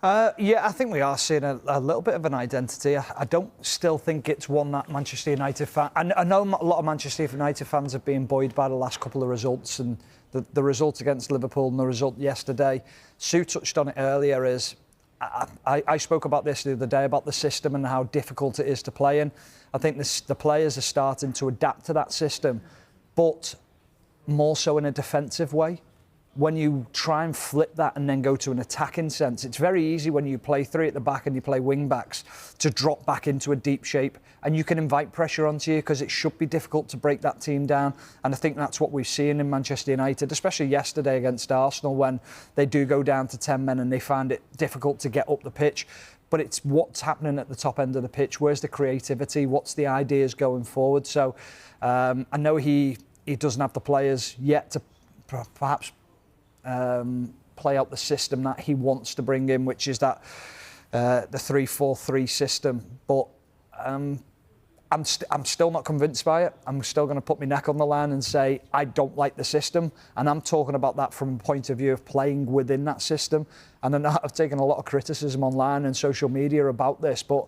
Yeah, I think we are seeing a little bit of an identity. I don't still think it's one that Manchester United fan. I know a lot of Manchester United fans have been buoyed by the last couple of results, and the result against Liverpool and the result yesterday. Sue touched on it earlier. I spoke about this the other day about the system and how difficult it is to play in. I think the players are starting to adapt to that system, but more so in a defensive way. When you try and flip that and then go to an attacking sense, it's very easy when you play three at the back and you play wing backs to drop back into a deep shape, and you can invite pressure onto you because it should be difficult to break that team down. And I think that's what we've seen in Manchester United, especially yesterday against Arsenal, when they do go down to 10 men and they find it difficult to get up the pitch. But it's what's happening at the top end of the pitch. Where's the creativity? What's the ideas going forward? So I know he doesn't have the players yet to perhaps play out the system that he wants to bring in, which is that the 3-4-3 system. But I'm still not convinced by it. I'm still going to put my neck on the line and say I don't like the system, and I'm talking about that from a point of view of playing within that system. And then I've taken a lot of criticism online and social media about this, but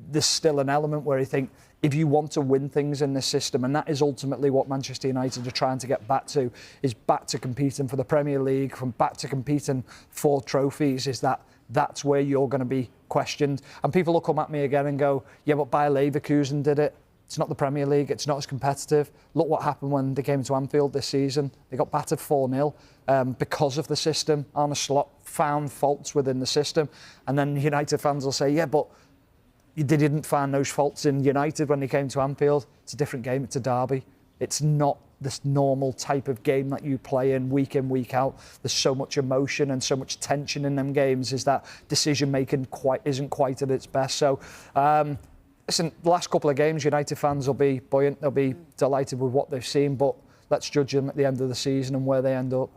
there's still an element where I think if you want to win things in this system, and that is ultimately what Manchester United are trying to get back to, is back to competing for the Premier League, from back to competing for trophies, is that's where you're going to be questioned. And people will come at me again and go, yeah, but Bayer Leverkusen did it. It's not the Premier League. It's not as competitive. Look what happened when they came to Anfield this season. They got battered 4-0 because of the system. Arne Slot found faults within the system. And then United fans will say, yeah, but they didn't find those faults in United when they came to Anfield. It's a different game. It's a derby. It's not this normal type of game that you play in, week out. There's so much emotion and so much tension in them games, is that decision making isn't quite at its best. So listen, the last couple of games, United fans will be buoyant. They'll be delighted with what they've seen, but let's judge them at the end of the season and where they end up.